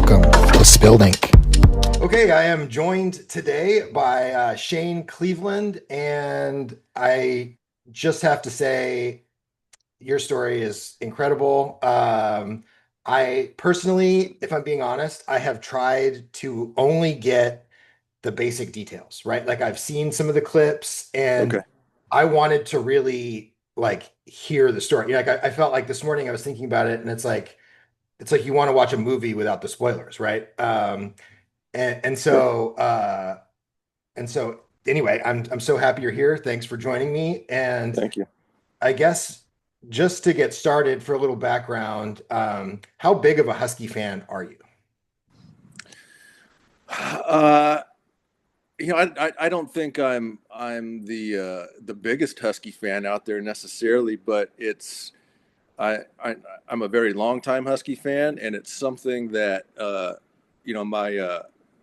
welcome to Spilled Ink. Okay, I am joined today by Shane Cleveland, and I just have to say, your story is incredible. I personally, if I'm being honest, I have tried to only get the basic details, right? Like I've seen some of the clips, and Okay. I wanted to really like hear the story. Like I felt like this morning I was thinking about it, and it's like you want to watch a movie without the spoilers, right? And and Sure. so uh and so anyway, I'm so happy you're here. Thanks for joining me. And Thank you. I guess just to get started for a little background, how big of a Husky fan are you? Uh, I don't think I'm the biggest Husky fan out there necessarily, but I, I I'm a very long time Husky fan, and it's something that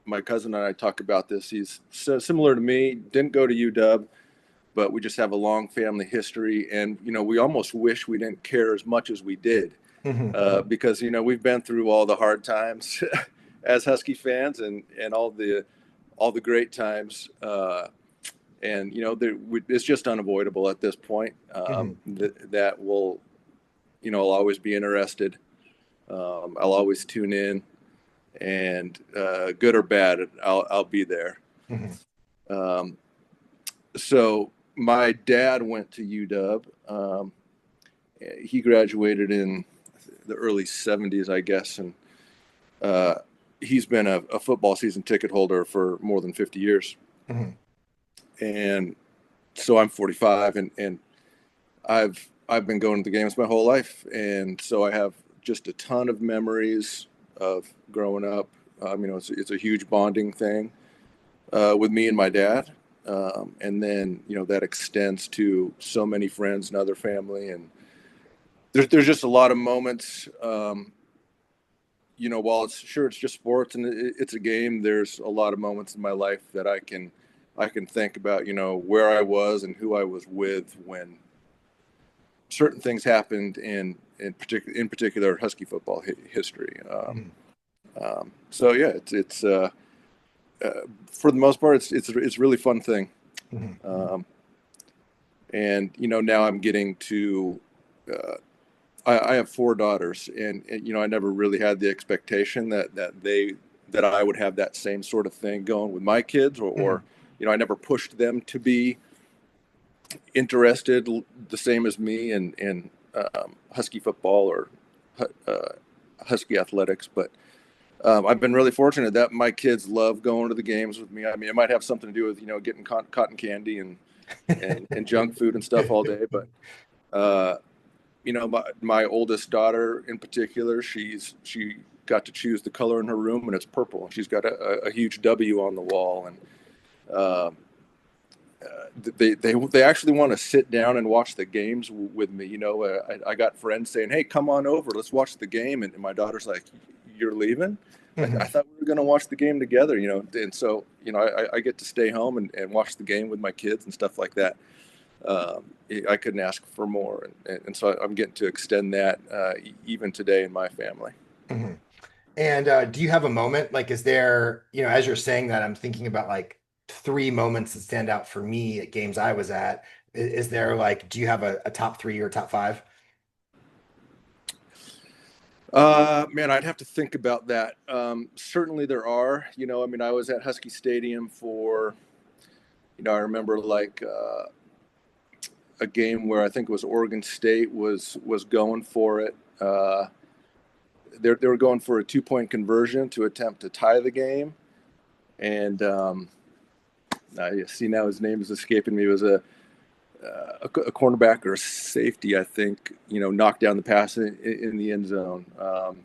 my cousin and I talk about this. He's similar to me. Didn't go to UW, but we just have a long family history, and we almost wish we didn't care as much as we did. Mhm. Because we've been through all the hard times as Husky fans, and all the great times, and it's just unavoidable at this point. Mhm. That will I'll always be interested. I'll always tune in, and good or bad, I'll be there. Mhm. Um, so my dad went to UW. He graduated in the early '70s, I guess, and uh, he's been a football season ticket holder for more than 50 years. Mhm. And so I'm 45, and I've been going to the games my whole life, and so I have just a ton of memories of growing up. It's a huge bonding thing with me and my dad, and then that extends to so many friends and other family, and there's just a lot of moments. While it's just sports and it's a game, there's a lot of moments in my life that I can think about, where I was and who I was with when certain things happened in particular Husky football history. Mhm. So yeah, it's uh, for the most part, it's a really fun thing. Mhm. Um, and now I'm getting to. I have four daughters, and I never really had the expectation that I would have that same sort of thing going with my kids, or Mhm. I never pushed them to be interested the same as me in Husky football or uh, Husky athletics. But I've been really fortunate that my kids love going to the games with me. I mean, it might have something to do with getting cotton candy and junk food and stuff all day, but uh, my oldest daughter in particular, she got to choose the color in her room, and it's purple. She's got a huge W on the wall, and uh, they actually want to sit down and watch the games with me. I got friends saying, "Hey, come on over, let's watch the game," and my daughter's like, "You're leaving? I Mhm. thought we were going to watch the game together." And so I get to stay home and watch the game with my kids and stuff like that. um, I couldn't ask for more, and so I'm getting to extend that even today in my family. Mhm. And do you have a moment? Like, is there, as you're saying that, I'm thinking about like three moments that stand out for me at games I was at. Is there like, do you have a top three or top five? Man, I'd have to think about that. Certainly there are. I was at Husky Stadium for, I remember like a game where I think it was Oregon State was going for it. They were going for a 2-point conversion to attempt to tie the game, and I see now his name is escaping me. It was a cornerback or a safety, I think, knocked down the pass in the end zone. Um,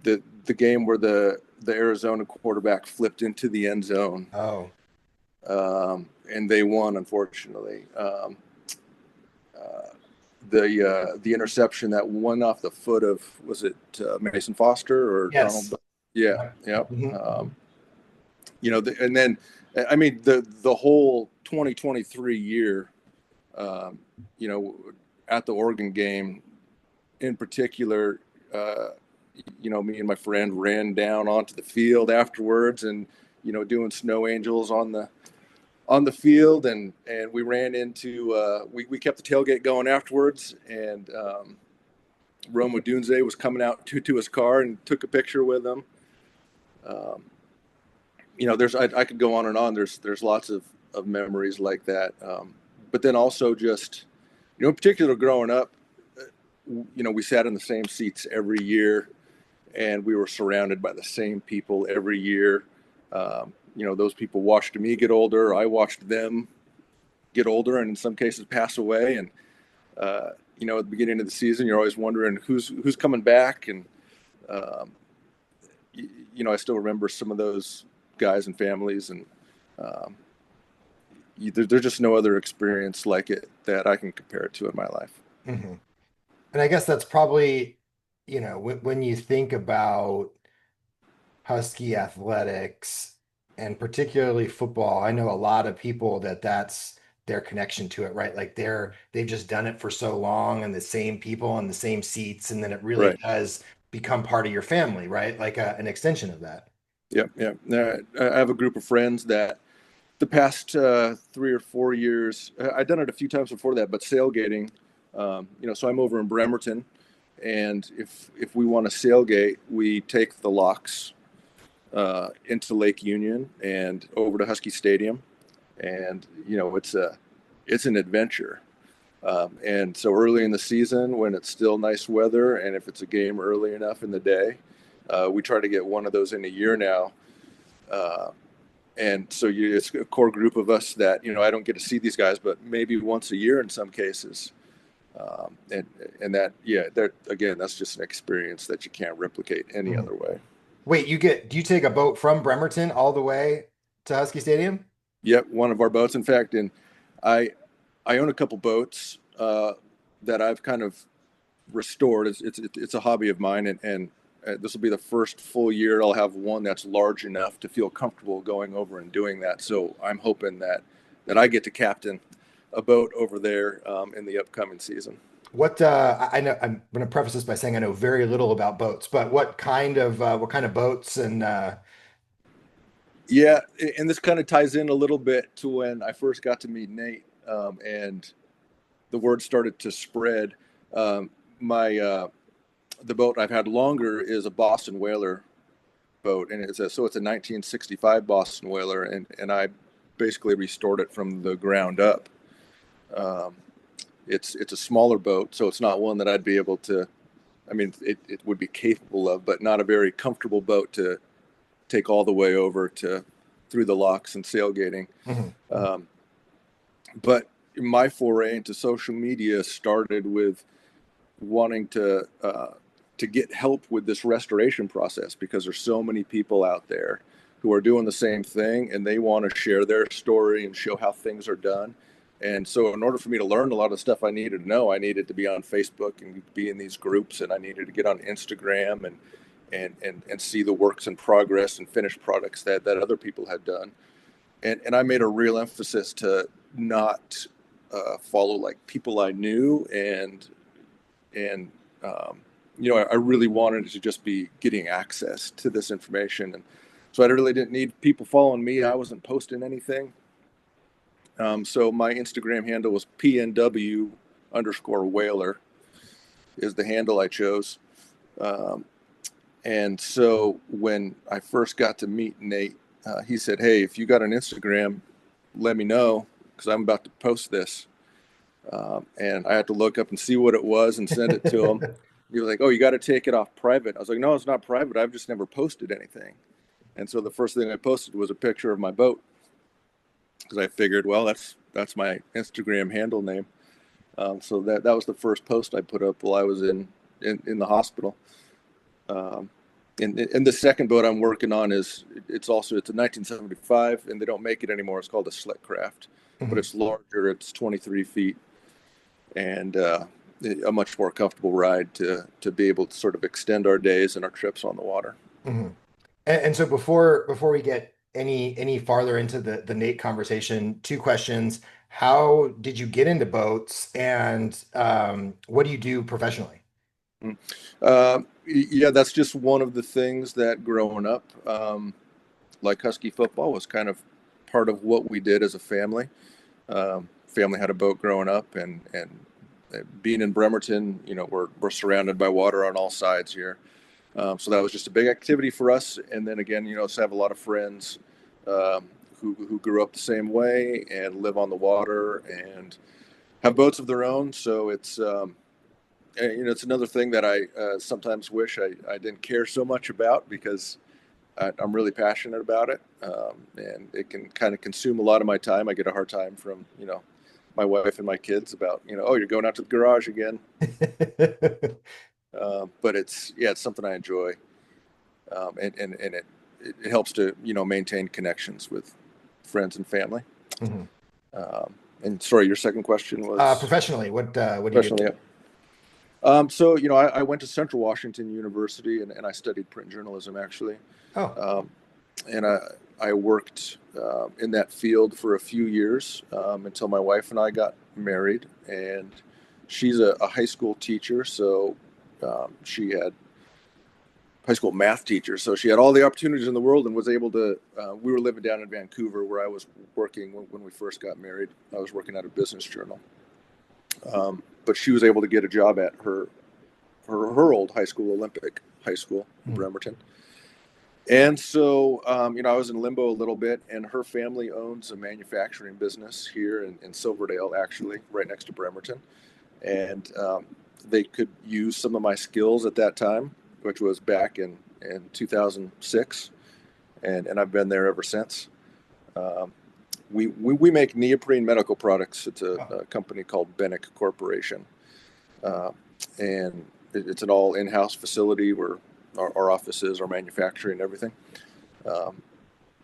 the game where the Arizona quarterback flipped into the end zone, Oh, and they won, unfortunately. Uh, the interception that won off the foot of, was it Mason Foster or Donald? yes. Yeah, Yeah. yeah. Mhm. And then I mean the whole 2023 year, um, you know, at the Oregon game in particular. me and my friend ran down onto the field afterwards, and doing snow angels on the field, and we ran into we kept the tailgate going afterwards, and Roma Dunze was coming out to his car and took a picture with him. Um, there's I could go on and on. There's lots of memories like that. But then also just, in particular growing up, we sat in the same seats every year, and we were surrounded by the same people every year. Those people watched me get older. I watched them get older, and in some cases pass away. And at the beginning of the season, you're always wondering who's coming back. And um, I still remember some of those guys and families, and um, there's just no other experience like it that I can compare it to in my life. Mhm. And I guess that's probably, when you think about Husky athletics and particularly football, I know a lot of people that's their connection to it, right? Like they've just done it for so long and the same people and the same seats, and then it really Right. does become part of your family, right? Like an extension of that. Yeah. Yeah. I have a group of friends that the past 3 or 4 years, I've done it a few times before that, but sailgating, so I'm over in Bremerton, and if we want to sailgate, we take the locks into Lake Union and over to Husky Stadium, and it's an adventure. And so early in the season, when it's still nice weather, and if it's a game early enough in the day, we try to get one of those in a year now. Uh, and so it's a core group of us that I don't get to see these guys, but maybe once a year in some cases. And that, yeah, that again, that's just an experience that you can't replicate any Mhm. other way. Wait, do you take a boat from Bremerton all the way to Husky Stadium? Yep, one of our boats, in fact, and I I own a couple boats that I've kind of restored. It's a hobby of mine, and this will be the first full year I'll have one that's large enough to feel comfortable going over and doing that. So I'm hoping that I get to captain a boat over there in the upcoming season. I know I'm going to preface this by saying I know very little about boats, but what kind of boats and Yeah, and this kind of ties in a little bit to when I first got to meet Nate, and the word started to spread. My The boat I've had longer is a Boston Whaler boat, and it's a 1965 Boston Whaler, and I basically restored it from the ground up. Um, it's a smaller boat, so it's not one that I'd be able to. I mean, it would be capable of, but not a very comfortable boat to take all the way over to through the locks and sailgating. Mhm. Um, but my foray into social media started with wanting to get help with this restoration process because there's so many people out there who are doing the same thing and they want to share their story and show how things are done. And so, in order for me to learn a lot of stuff I needed to know, I needed to be on Facebook and be in these groups, and I needed to get on Instagram and see the works in progress and finished products that other people had done. And I made a real emphasis to not follow like people I knew and I really wanted to just be getting access to this information, and so I really didn't need people following me. I wasn't posting anything, so my Instagram handle was PNW underscore Whaler is the handle I chose. Um, and so when I first got to meet Nate, he said, "Hey, if you got an Instagram, let me know because I'm about to post this." And I had to look up and see what it was and send it to him. He was like, "Oh, you got to take it off private." I was like, "No, it's not private. I've just never posted anything." And so the first thing I posted was a picture of my boat because I figured, well, that's my Instagram handle name. So that was the first post I put up while I was in the hospital. Um, and the second boat I'm working on it's a 1975, and they don't make it anymore. It's called a slick craft, but Mhm. it's larger. It's 23 feet, and a much more comfortable ride to be able to sort of extend our days and our trips on the water. Mhm. And so before we get any farther into the Nate conversation, two questions. How did you get into boats and what do you do professionally? Mm. Yeah, that's just one of the things that growing up, like Husky football, was kind of part of what we did as a family. Family had a boat growing up, and being in Bremerton, we're surrounded by water on all sides here. So that was just a big activity for us. And then again, so I have a lot of friends um, who grew up the same way and live on the water and have boats of their own. So it's another thing that I sometimes wish I didn't care so much about because I'm really passionate about it, and it can kind of consume a lot of my time. I get a hard time from my wife and my kids about oh, you're going out to the garage again. But it's something I enjoy, and it helps to maintain connections with friends and family. Mhm. And sorry, your second question was Professionally, what do you do? professionally. So I went to Central Washington University and I studied print journalism actually. Oh, Um, and I worked in that field for a few years until my wife and I got married. And she's a high school teacher, so she had high school math teacher, so she had all the opportunities in the world and was able to. We were living down in Vancouver, where I was working when we first got married. I was working at a business journal, but she was able to get a job at her old high school, Olympic High School in mhm. Bremerton. And so, I was in limbo a little bit, and her family owns a manufacturing business here in Silverdale, actually, right next to Bremerton. And they could use some of my skills at that time, which was back in 2006. And I've been there ever since. Um, we make neoprene medical products. It's Oh, a company called Bennick Corporation. Uh, and it's an all in-house facility where our offices, our manufacturing, everything. Um,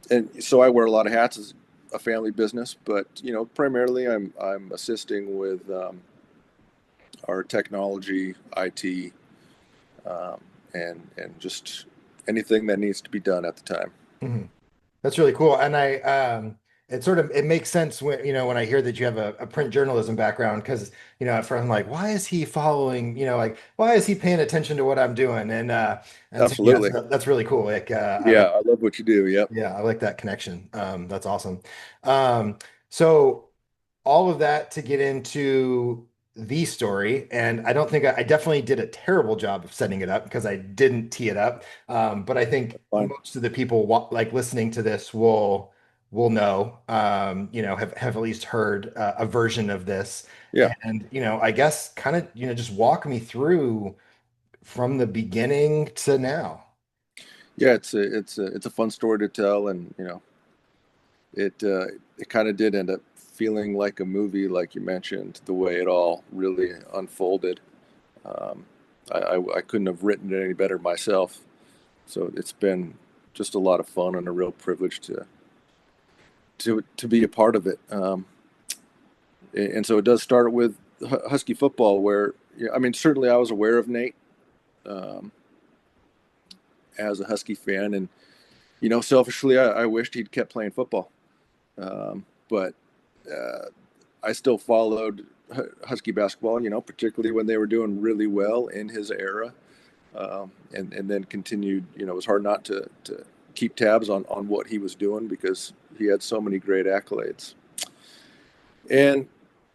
and so I wear a lot of hats as a family business, but primarily I'm assisting with our technology, IT, um, and just anything that needs to be done at the time. mhm. That's really cool. And it makes sense when, when I hear that you have a print journalism background, because, at first I'm like, why is he following, like, why is he paying attention to what I'm doing? And so, yeah, Absolutely. so that's really cool. Like, I Yeah, like, I love what you do. Yep. yeah, I like that connection. That's awesome. So all of that to get into the story, and I don't think I definitely did a terrible job of setting it up because I didn't tee it up. But I think Fine. most of the people like listening to this will know, have at least heard a version of this. Yeah. And I guess kind of just walk me through from the beginning to now. Yeah. It's a fun story to tell, and it kind of did end up feeling like a movie, like you mentioned, the way it all really unfolded. Um, I couldn't have written it any better myself. So it's been just a lot of fun and a real privilege to be a part of it. And so it does start with Husky football, where I mean, certainly I was aware of Nate um, as a Husky fan, and selfishly, I wished he'd kept playing football. But I still followed Husky basketball, particularly when they were doing really well in his era, and then continued. It was hard not to keep tabs on what he was doing because he had so many great accolades. And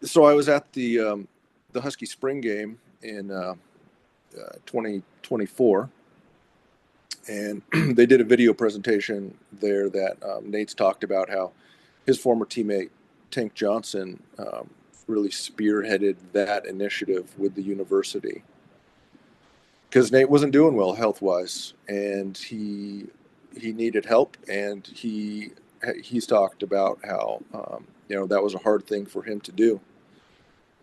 so I was at the Husky spring game in 2024, and they did a video presentation there that Nate's talked about how his former teammate Tank Johnson really spearheaded that initiative with the university because Nate wasn't doing well health wise, and he needed help, and he's talked about how that was a hard thing for him to do,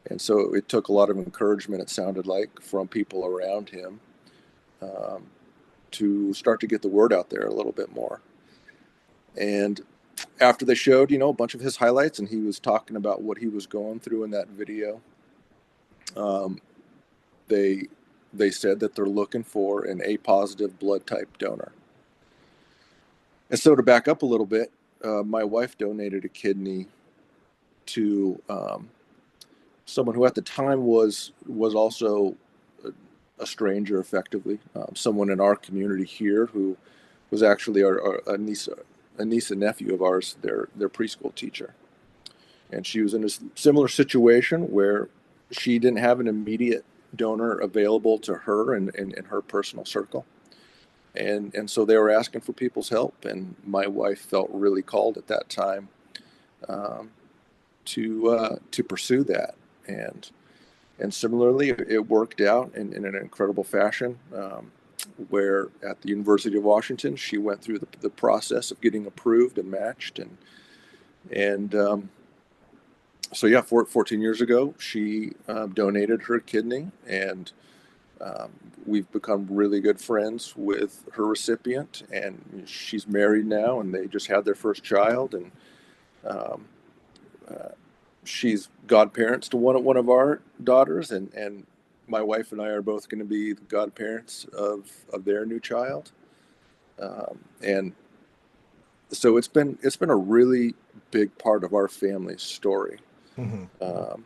and so it took a lot of encouragement. It sounded like from people around him um, to start to get the word out there a little bit more. And after they showed, a bunch of his highlights, and he was talking about what he was going through in that video, um, they they said that they're looking for an A positive blood type donor. And so to back up a little bit, my wife donated a kidney to someone who at the time was also a stranger effectively, someone in our community here who was actually a niece and nephew of ours, their preschool teacher. And she was in a similar situation where she didn't have an immediate donor available to her in her personal circle. And so they were asking for people's help. And my wife felt really called at that time um, to pursue that. And similarly, it worked out in an incredible fashion. Where at the University of Washington, she went through the process of getting approved and matched, and so yeah, 14 years ago, she donated her kidney, and um, we've become really good friends with her recipient, and she's married now, and they just had their first child, and um, uh, she's godparents to one of our daughters, and my wife and I are both going to be the godparents of their new child, and so it's been a really big part of our family story. Hmm. Um,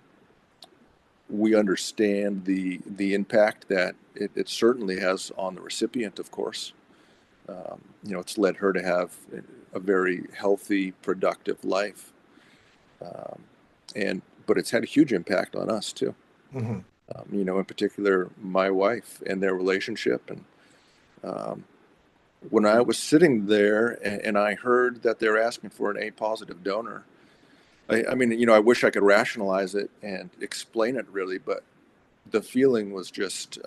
we understand the impact that it certainly has on the recipient, of course. It's led her to have a very healthy, productive life, um, and but it's had a huge impact on us too. Hmm. In particular, my wife and their relationship. And um, when I was sitting there and I heard that they're asking for an A positive donor, I mean, I wish I could rationalize it and explain it really, but the feeling was just,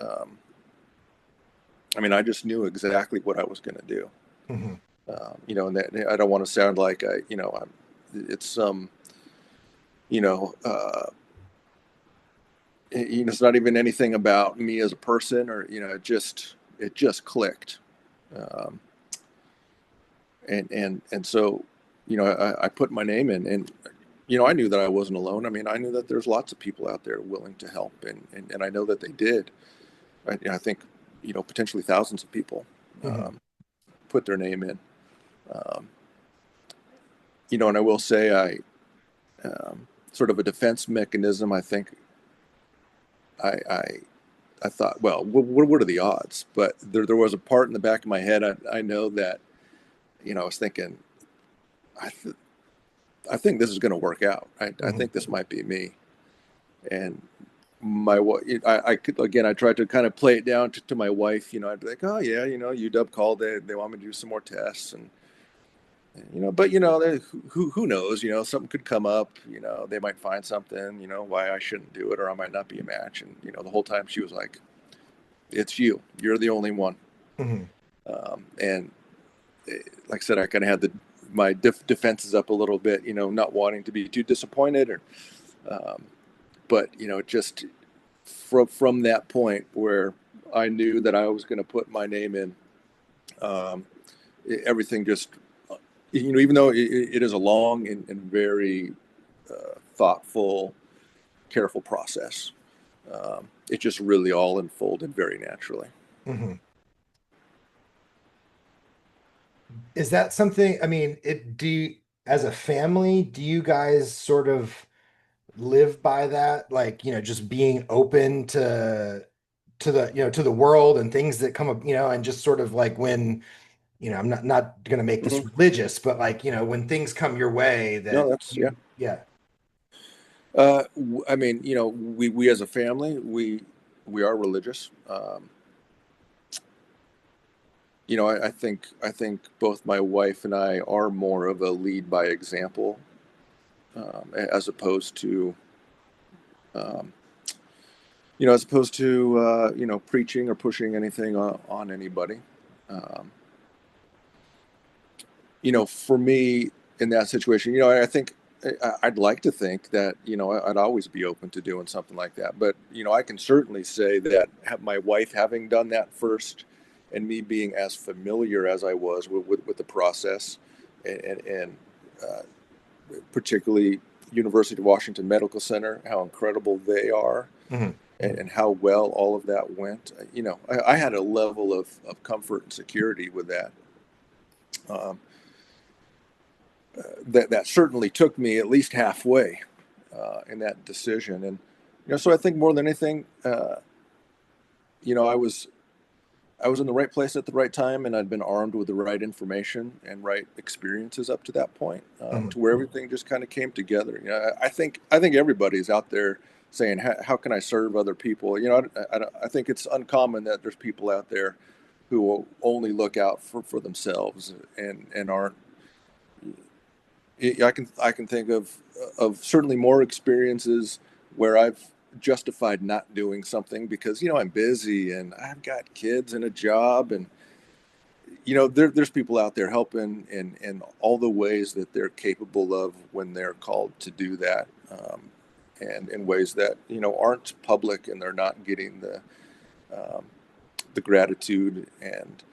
I mean, I just knew exactly what I was going to do. Hmm. And that I don't want to sound like it's some, you know, uh, it's not even anything about me as a person, or it just clicked. Um, and so I put my name in, and I knew that I wasn't alone. I mean, I knew that there's lots of people out there willing to help, and I know that they did. I think potentially thousands of people Hmm. um, put their name in. um, and I will say, I sort of a defense mechanism. I think I I, I thought, well, what are the odds? But there was a part in the back of my head. I know that I was thinking, I th- I think this is going to work out. I Hmm. think this might be me. And my wife, I could, again, I tried to kind of play it down to my wife. I'd be like, oh yeah, UW called, they want me to do some more tests, but who knows, something could come up, they might find something, why I shouldn't do it, or I might not be a match. And the whole time she was like, it's you're the only one. Hmm. And like I said, I kind of had my defenses up a little bit, not wanting to be too disappointed, or um, but just from that point where I knew that I was going to put my name in, um, everything just, even though it is a long and very thoughtful, careful process, it just really all unfolded very naturally. Hmm. Is that something, I mean, as a family, do you guys sort of live by that? Like, just being open to the world and things that come up, and just sort of like when, I'm not going to make this Hmm. religious, but like, when things come your way No, that that's, yeah. yeah. I mean, we as a family, we are religious. I think both my wife and I are more of a lead by example, as opposed to um, preaching or pushing anything on anybody. Um, for me in that situation, I think I'd like to think that I'd always be open to doing something like that. But I can certainly say that my wife having done that first, and me being as familiar as I was with the process, and particularly University of Washington Medical Center, how incredible they are, Hmm. and how well all of that went. I had a level of comfort and security with that. Um, that certainly took me at least halfway in that decision. And so I think more than anything, I was in the right place at the right time, and I'd been armed with the right information and right experiences up to that point, Mhm. to where everything just kind of came together. I think everybody's out there saying, how can I serve other people? I think it's uncommon that there's people out there who will only look out for themselves and aren't. I can think of certainly more experiences where I've justified not doing something because I'm busy and I've got kids and a job, and there's people out there helping in all the ways that they're capable of when they're called to do that, and in ways that aren't public, and they're not getting the gratitude and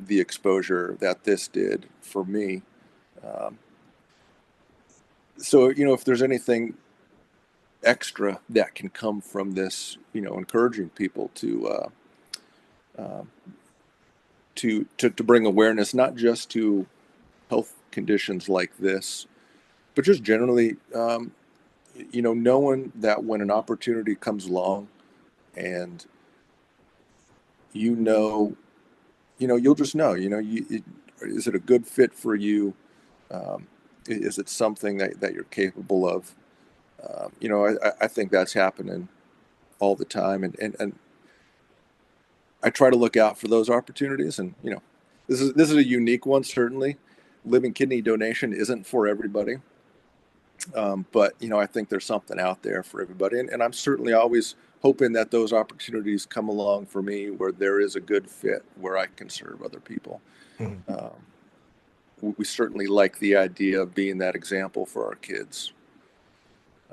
the exposure that this did for me. Um, so if there's anything extra that can come from this, encouraging people uh, to bring awareness not just to health conditions like this, but just generally, knowing that when an opportunity comes along, and you know, you'll just know, is it a good fit for you? Um, is it something that you're capable of? I think that's happening all the time, and I try to look out for those opportunities. And this is a unique one. Certainly, living kidney donation isn't for everybody, but I think there's something out there for everybody, and I'm certainly always hoping that those opportunities come along for me where there is a good fit where I can serve other people. Mhm. Um, we certainly like the idea of being that example for our kids.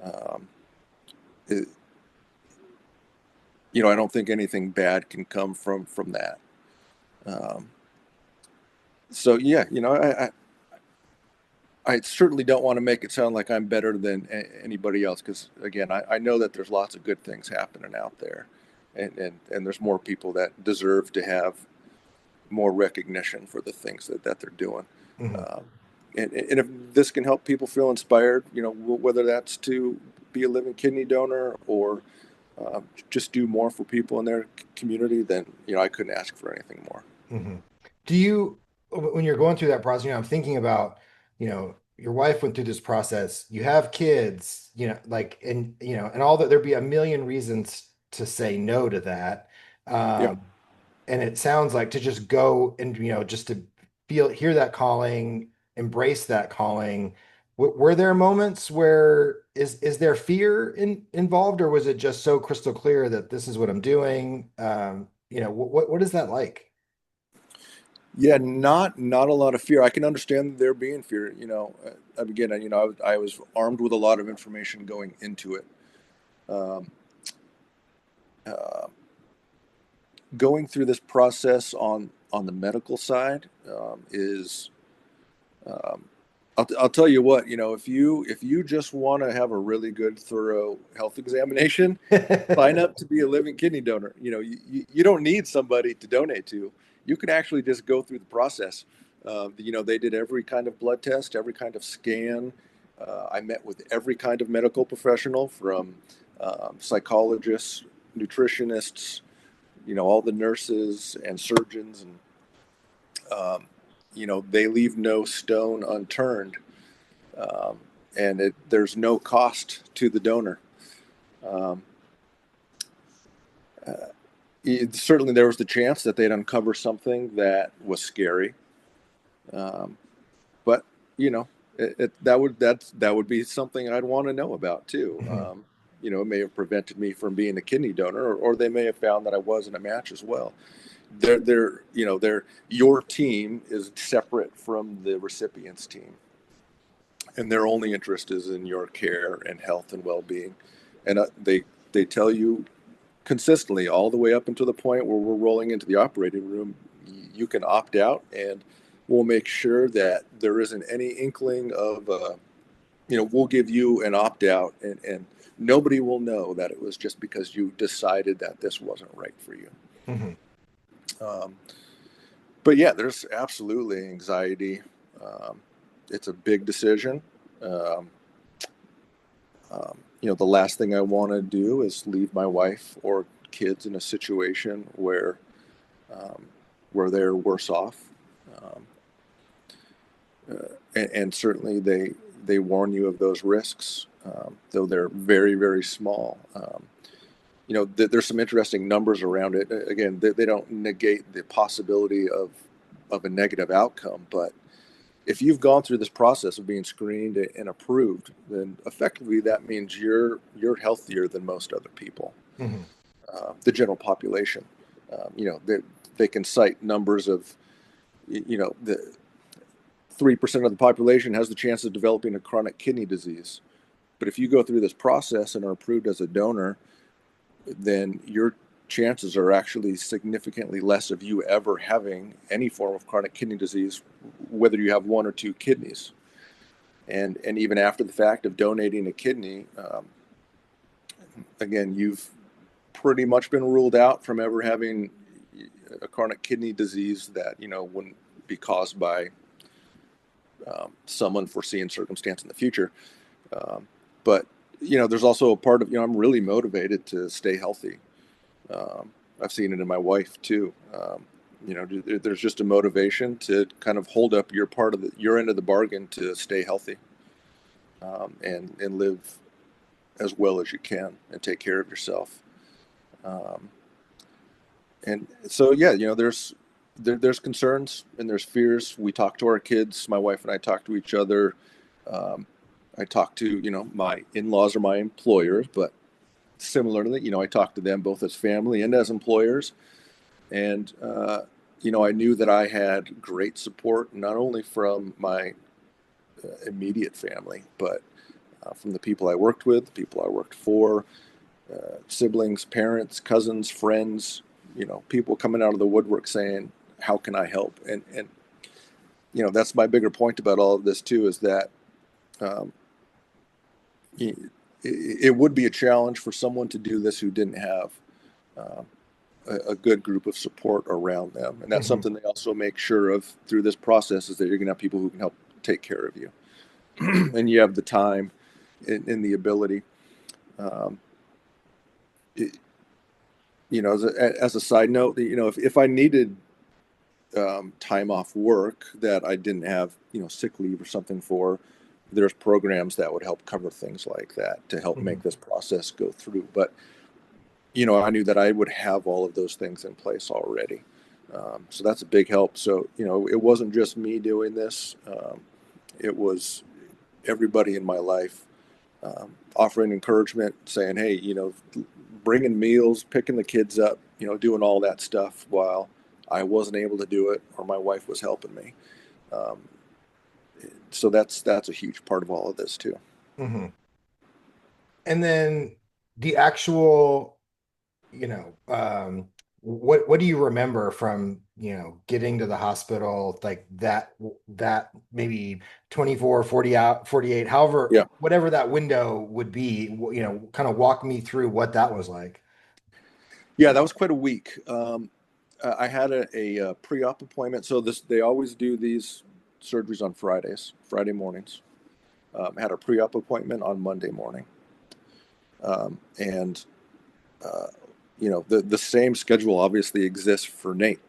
Um, it, I don't think anything bad can come from that. Um, so yeah, I certainly don't want to make it sound like I'm better than anybody else, because again, I know that there's lots of good things happening out there, and there's more people that deserve to have more recognition for the things that they're doing. Mhm. Um, and if this can help people feel inspired, whether that's to be a living kidney donor or just do more for people in their community, then I couldn't ask for anything more. Mhm. Do you, when you're going through that process, I'm thinking about, your wife went through this process, you have kids, like, and, and all that, there'd be a million reasons to say no to that. Yep. Um, and it sounds like to just go and, just to hear that calling, embrace that calling. Were there moments where is there fear involved, or was it just so crystal clear that this is what I'm doing? What is that like? Yeah, not a lot of fear. I can understand there being fear. Again, I was armed with a lot of information going into it. Um, uh, Going through this process on the medical side is. Um, I'll tell you what. If you just want to have a really good, thorough health examination, sign up to be a living kidney donor. You don't need somebody to donate to. You can actually just go through the process. They did every kind of blood test, every kind of scan. I met with every kind of medical professional, from psychologists, nutritionists, all the nurses and surgeons, and they leave no stone unturned, um, and there's no cost to the donor. Um, Certainly there was the chance that they'd uncover something that was scary, um, but you know that would be something I'd want to know about too. Mhm. It may have prevented me from being a kidney donor, or they may have found that I wasn't a match as well. Your team is separate from the recipient's team, and their only interest is in your care and health and well-being, and they tell you consistently all the way up until the point where we're rolling into the operating room, you can opt out, and we'll make sure that there isn't any inkling of, we'll give you an opt out, and nobody will know that it was just because you decided that this wasn't right for you. Mhm. Um, but yeah, there's absolutely anxiety. Um, it's a big decision. Um, the last thing I want to do is leave my wife or kids in a situation where they're worse off. Um, and certainly they warn you of those risks, though they're very, very small. There's some interesting numbers around it. Again, they don't negate the possibility of a negative outcome, but if you've gone through this process of being screened and approved, then effectively that means you're healthier than most other people, Hmm. the general population. They can cite numbers of, the 3% of the population has the chance of developing a chronic kidney disease. But if you go through this process and are approved as a donor, then your chances are actually significantly less of you ever having any form of chronic kidney disease, whether you have one or two kidneys. And even after the fact of donating a kidney, again, you've pretty much been ruled out from ever having a chronic kidney disease that wouldn't be caused by some unforeseen circumstance in the future. But there's also a part of I'm really motivated to stay healthy. I've seen it in my wife too. There's just a motivation to kind of hold up your end of the bargain to stay healthy, and live as well as you can and take care of yourself. And so, yeah, there's concerns and there's fears. We talk to our kids. My wife and I talk to each other. I talk to, my in-laws are my employers, but similarly, I talk to them both as family and as employers. And, I knew that I had great support, not only from my immediate family, but from the people I worked with, the people I worked for, siblings, parents, cousins, friends, people coming out of the woodwork saying, how can I help? And that's my bigger point about all of this too, is that um, it would be a challenge for someone to do this who didn't have uh, a good group of support around them. And that's Hmm. something they also make sure of through this process, is that you're going to have people who can help take care of you. And you have the time and the ability. Um, it, as a side note, if I needed time off work that I didn't have, sick leave or something for, there's programs that would help cover things like that to help Hmm. make this process go through. But, I knew that I would have all of those things in place already. So that's a big help. So, it wasn't just me doing this. It was everybody in my life offering encouragement, saying, hey, bringing meals, picking the kids up, doing all that stuff while I wasn't able to do it or my wife was helping me. Um, so that's a huge part of all of this too. Hmm. And then the actual, what do you remember from, getting to the hospital, like that maybe 24, 40 out, 48, however, Yeah. whatever that window would be, kind of walk me through what that was like. Yeah, that was quite a week. I had a pre-op appointment. So they always do these surgeries on Friday mornings. I had a pre-op appointment on Monday morning. And the same schedule obviously exists for Nate.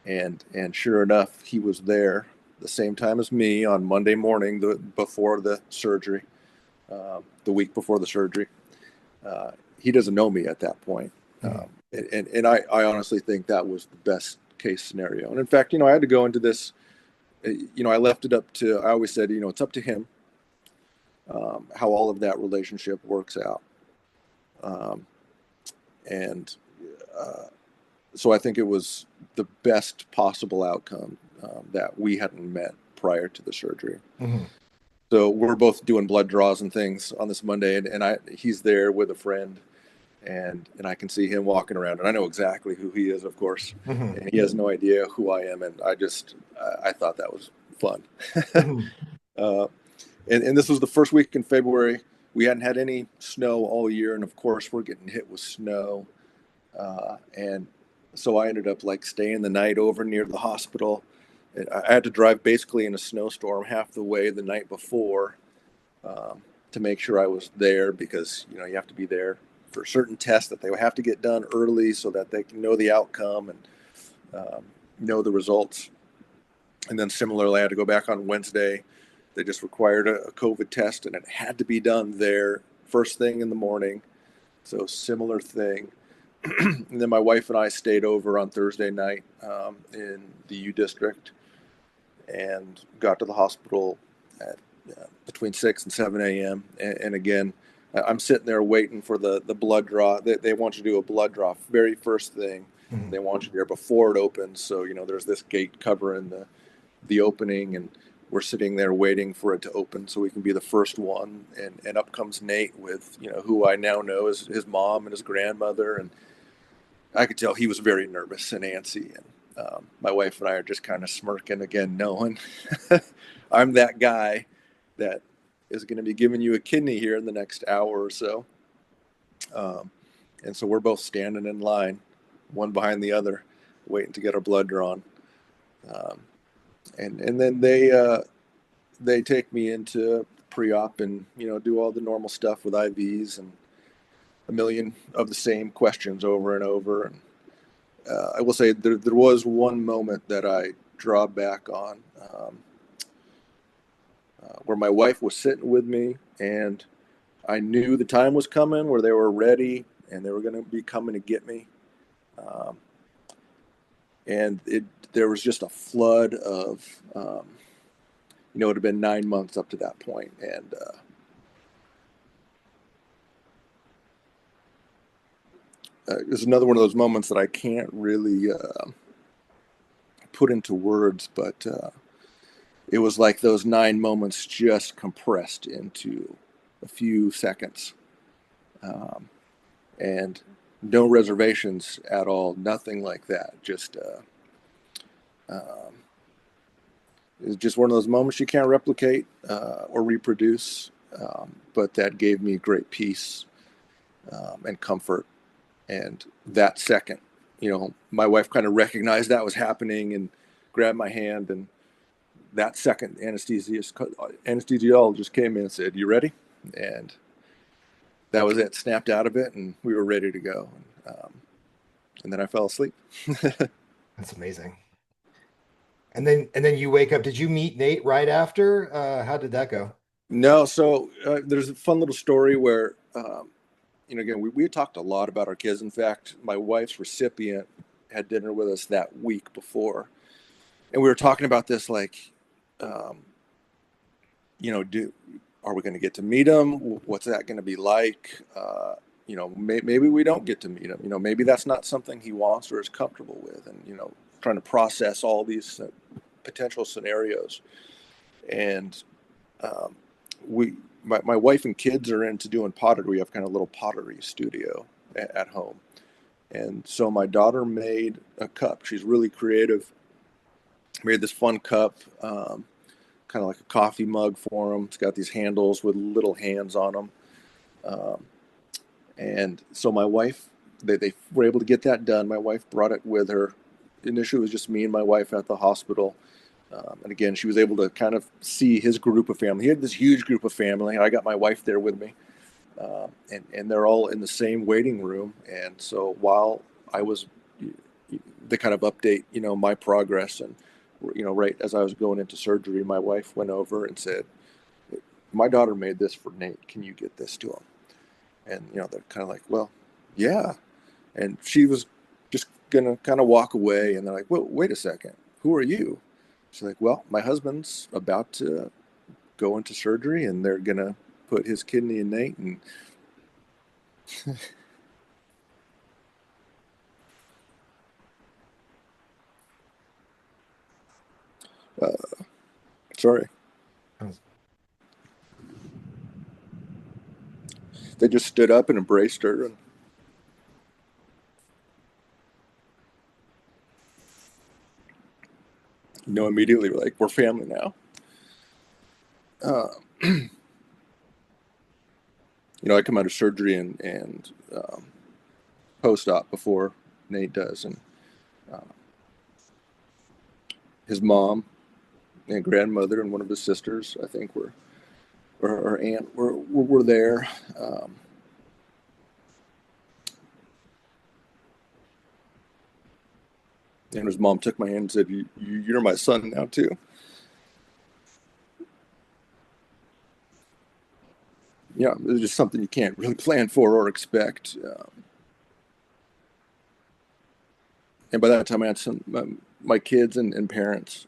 And sure enough, he was there the same time as me on Monday morning, before the surgery, the week before the surgery. He doesn't know me at that point. Hmm. And I honestly think that was the best case scenario. And in fact, I had to go into this, I left it up to, I always said, it's up to him, how all of that relationship works out. Um, and so I think it was the best possible outcome, that we hadn't met prior to the surgery. Hmm. So we're both doing blood draws and things on this Monday, and he's there with a friend, and I can see him walking around, and I know exactly who he is, of course, Hmm. and he has no idea who I am, and I thought that was fun. Hmm. uh, and this was the first week in February. We hadn't had any snow all year, and of course we're getting hit with snow, and so I ended up like staying the night over near the hospital. I had to drive basically in a snowstorm half the way the night before, to make sure I was there, because you have to be there for certain tests that they have to get done early so that they can know the outcome and know the results. And then similarly, I had to go back on Wednesday. They just required a COVID test, and it had to be done there first thing in the morning. So similar thing. And then my wife and I stayed over on Thursday night in the U District and got to the hospital at between 6 and 7 a.m. And again, I'm sitting there waiting for the blood draw. They want you to do a blood draw very first thing. Mhm. They want you there before it opens. So, there's this gate covering the opening, and we're sitting there waiting for it to open so we can be the first one. And up comes Nate with, who I now know is his mom and his grandmother. And I could tell he was very nervous and antsy. And my wife and I are just kind of smirking again, knowing I'm that guy that is going to be giving you a kidney here in the next hour or so. And so we're both standing in line, one behind the other, waiting to get our blood drawn. And then they take me into pre-op and do all the normal stuff with IVs and a million of the same questions over and over. And I will say there was one moment that I draw back on, where my wife was sitting with me, and I knew the time was coming where they were ready and they were going to be coming to get me. Um, and there was just a flood of, it had been 9 months up to that point. And it was another one of those moments that I can't really put into words, but it was like those 9 moments just compressed into a few seconds. And no reservations at all, nothing like that. Just it's just one of those moments you can't replicate or reproduce, but that gave me great peace and comfort. And that second, my wife kind of recognized that was happening and grabbed my hand. And that second, anesthesiologist came in and said, "You ready?" And that was it. Snapped out of it, and we were ready to go. And then I fell asleep. That's amazing. And then you wake up. Did you meet Nate right after? How did that go? No, so there's a fun little story where, again, we talked a lot about our kids. In fact, my wife's recipient had dinner with us that week before, and we were talking about this, like, are we going to get to meet him? What's that going to be like? Maybe we don't get to meet him. Maybe that's not something he wants or is comfortable with, and trying to process all these potential scenarios. And my wife and kids are into doing pottery. We have kind of a little pottery studio at home. And so my daughter made a cup. She's really creative. Made this fun cup, kind of like a coffee mug for them. It's got these handles with little hands on them. And so my wife, they were able to get that done. My wife brought it with her. Initially, it was just me and my wife at the hospital. And again, she was able to kind of see his group of family. He had this huge group of family. I got my wife there with me. And they're all in the same waiting room. And so while I was, they kind of update, my progress. And, right as I was going into surgery, my wife went over and said, "My daughter made this for Nate. Can you get this to him?" And, they're kind of like, "Well, yeah." And she was just going to kind of walk away. And they're like, "Well, wait a second. Who are you?" She's like, "Well, my husband's about to go into surgery and they're going to put his kidney in Nate." And sorry, they just stood up and embraced her. And immediately we're like, "We're family now." Uh, I come out of surgery and post-op before Nate does, and uh, his mom and grandmother and one of his sisters, I think, or aunt were there. And his mom took my hand and said, "You're my son now too." Yeah, it's just something you can't really plan for or expect. And by that time, I had my kids and parents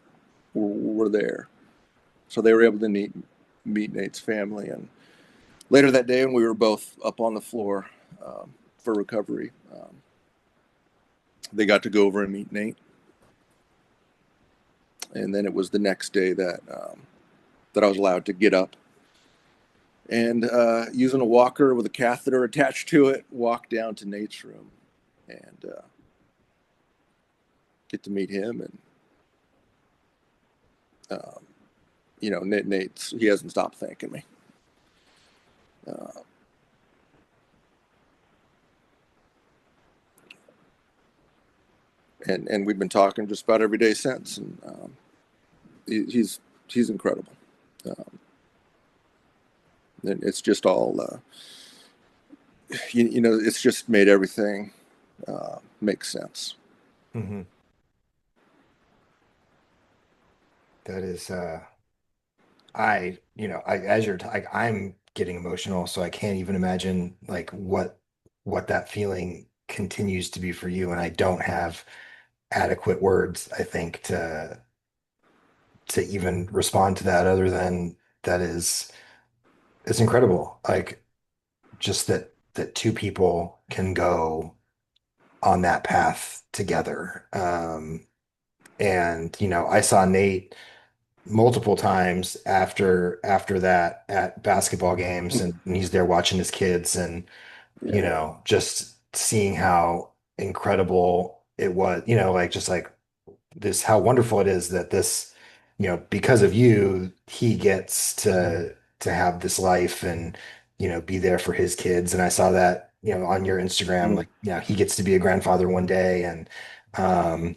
were there, so they were able to meet Nate's family. And later that day, when we were both up on the floor for recovery, they got to go over and meet Nate. And then it was the next day that I was allowed to get up and using a walker with a catheter attached to it, walk down to Nate's room and get to meet him. And Nate's he hasn't stopped thanking me. Uh, and we've been talking just about every day since. And he's incredible. Um, and it's just all it's just made everything make sense. Hmm. That is, as I'm getting emotional, so I can't even imagine like what that feeling continues to be for you. And I don't have adequate words, I think, to even respond to that other than that is it's incredible. Like just that two people can go on that path together. And I saw Nate multiple times after that at basketball games, and he's there watching his kids, and Yeah, just seeing how incredible it was, like just like this, how wonderful it is that this, because of you, he gets to have this life and, be there for his kids. And I saw that, on your Instagram, mm, like, he gets to be a grandfather one day. Um,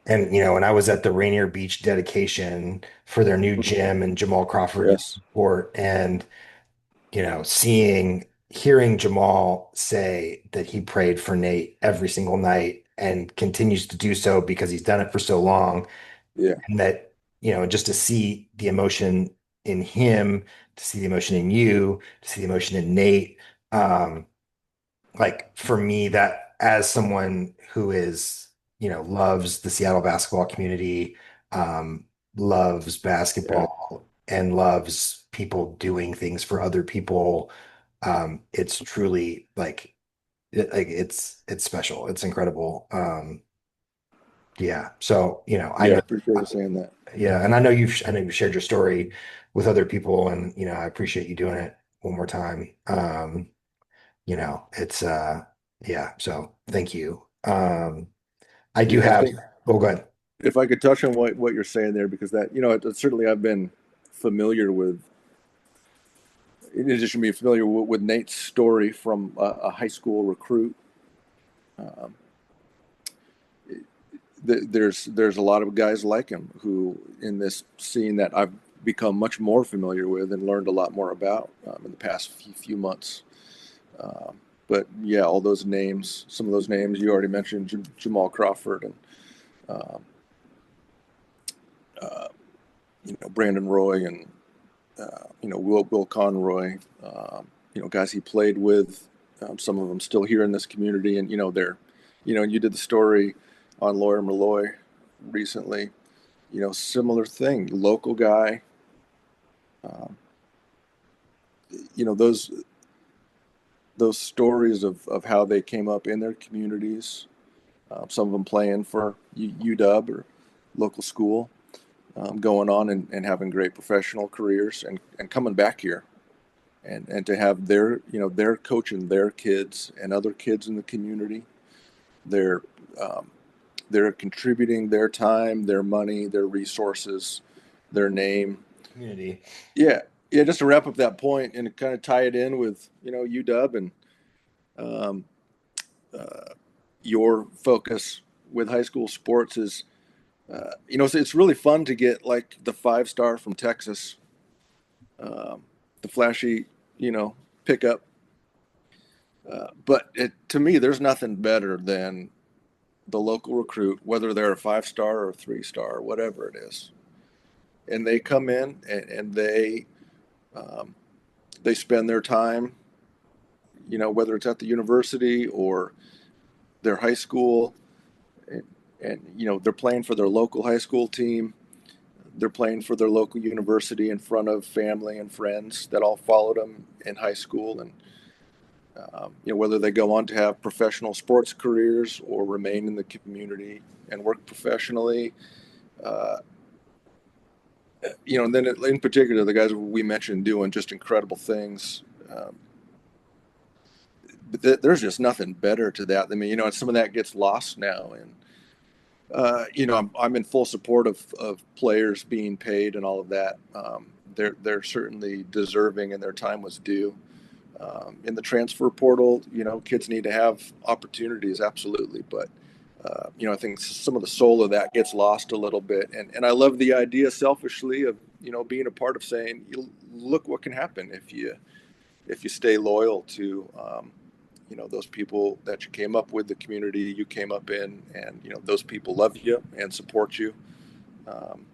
and I was at the Rainier Beach dedication for their new gym, and Jamal Crawford did yes, support, and, hearing Jamal say that he prayed for Nate every single night and continues to do so because he's done it for so long, yeah, and that, just to see the emotion in him, to see the emotion in you, to see the emotion in Nate, um, like for me, that as someone who is, loves the Seattle basketball community, loves yeah, basketball and loves people doing things for other people, it's truly it's special. It's incredible. Yeah. So, I yeah. know, Appreciate you saying that. yeah, and I know you've shared your story with other people, and I appreciate you doing it one more time. It's yeah, so thank you. I do Yeah, I have, think oh good. if I could touch on what you're saying there, because that certainly I've been familiar with. In addition to being familiar with Nate's story from a high school recruit, um, there's a lot of guys like him who in this scene that I've become much more familiar with and learned a lot more about in the past few months. Um, but yeah, all those names, some of those names you already mentioned, Jamal Crawford and um, uh, Brandon Roy and Will Conroy, guys he played with. Some of them still here in this community, and and you did the story on Lawyer Malloy recently. Similar thing, local guy. Um, those stories of how they came up in their communities. Some of them playing for UW or local school, going on and having great professional careers and coming back here and to have they're coaching their kids and other kids in the community. They're um, they're contributing their time, their money, their resources, their name. Community. Yeah, yeah. Just to wrap up that point and kind of tie it in with UW and um, uh, your focus with high school sports is it's really fun to get like the 5-star from Texas, um, the flashy pickup. But to me, there's nothing better than the local recruit, whether they're a 5 star or a 3 star or whatever it is, and they come in and um, they spend their time, whether it's at the university or their high school, and, and they're playing for their local high school team. They're playing for their local university in front of family and friends that all followed them in high school, and whether they go on to have professional sports careers or remain in the community and work professionally. Uh, and then in particular, the guys we mentioned doing just incredible things. But there's just nothing better to that. I mean, some of that gets lost now, and I'm in full support of players being paid and all of that. They're certainly deserving, and their time was due. In the transfer portal, kids need to have opportunities, absolutely. But I think some of the soul of that gets lost a little bit. And I love the idea, selfishly, of being a part of saying, look what can happen if you stay loyal to those people that you came up with, the community you came up in, and those people love you and support you. Um,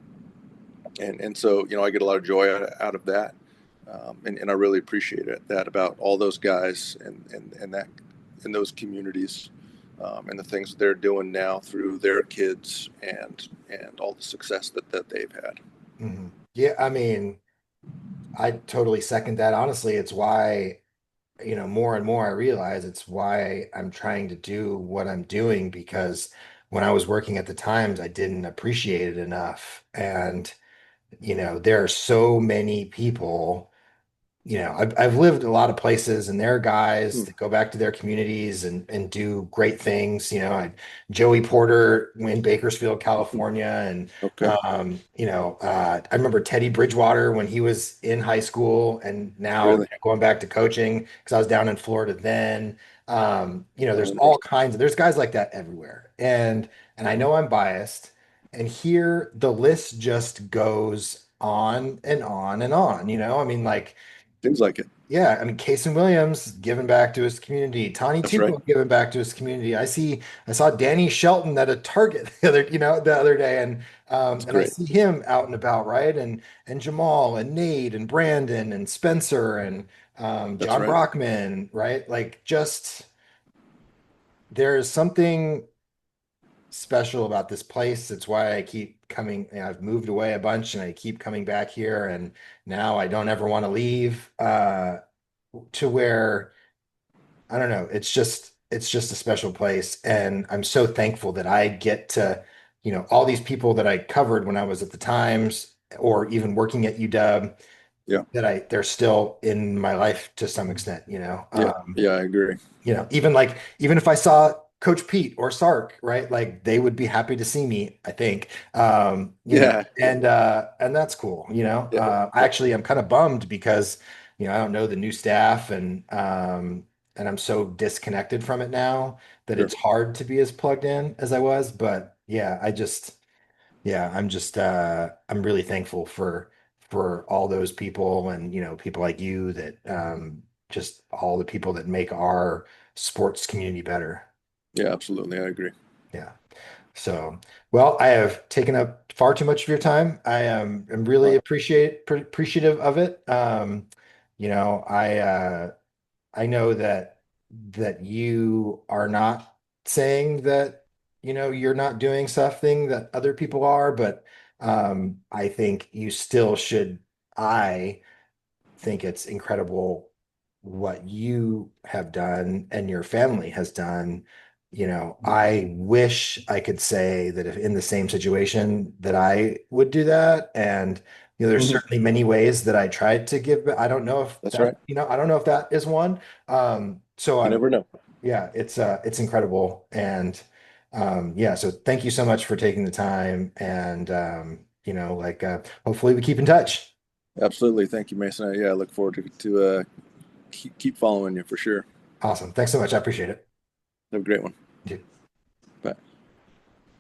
and so I get a lot of joy out of that. And I really appreciate that about all those guys and that in those communities, and the things they're doing now through their kids and all the success that they've had. Mhm. Yeah, I mean, I totally second that. Honestly, it's why, more and more I realize it's why I'm trying to do what I'm doing, because when I was working at the Times, I didn't appreciate it enough. And, there are so many people. I've lived a lot of places, and there are guys Hmm. that go back to their communities and do great things. Joey Porter in Bakersfield, California, and Okay. I remember Teddy Bridgewater when he was in high school, and now Really? going back to coaching because I was down in Florida then. There's Nice. all kinds of there's guys like that everywhere, and I know I'm biased, and here the list just goes on and on and on. I mean, like. Seems like it. Yeah, I mean, Casey Williams giving back to his community, Tony That's right. Tupo giving back to his community. I saw Danny Shelton at a Target the other day, and That's I great. see him out and about, right? And Jamal and Nate and Brandon and Spencer and That's John right. Brockman, right? Like, just there's something special about this place. It's why I keep coming. I've moved away a bunch, and I keep coming back here, and now I don't ever want to leave. To where I don't know, it's just a special place, and I'm so thankful that I get to, all these people that I covered when I was at the Times or even working at UW, Yeah. they're still in my life to some extent, Yeah. Yeah. I agree. even if I saw Coach Pete or Sark, right? Like they would be happy to see me, I think. Yeah. And that's cool, Yeah. I actually am kind of bummed because, I don't know the new staff, and I'm so disconnected from it now that Sure. it's hard to be as plugged in as I was. But yeah, I'm really thankful for all those people, and people like you that just all the people that make our sports community better. Yeah. Absolutely. I agree. Yeah. So, well, I have taken up far too much of your time. am really Wow. appreciative of it. You know, I I know that you are not saying that, you're not doing something that other people are, but I think you still should. I think it's incredible what you have done and your family has done. I wish I could say that if in the same situation that I would do that. And, there's Hmm. certainly many ways that I tried to give, but I don't know if That's that, right. I don't know if that is one. So You never know. yeah, it's incredible. And yeah, so thank you so much for taking the time. And hopefully we keep in touch. Absolutely. Thank you, Mason. Yeah. I look forward to keep following you for sure. Awesome. Thanks so much. I appreciate it. Have a great one.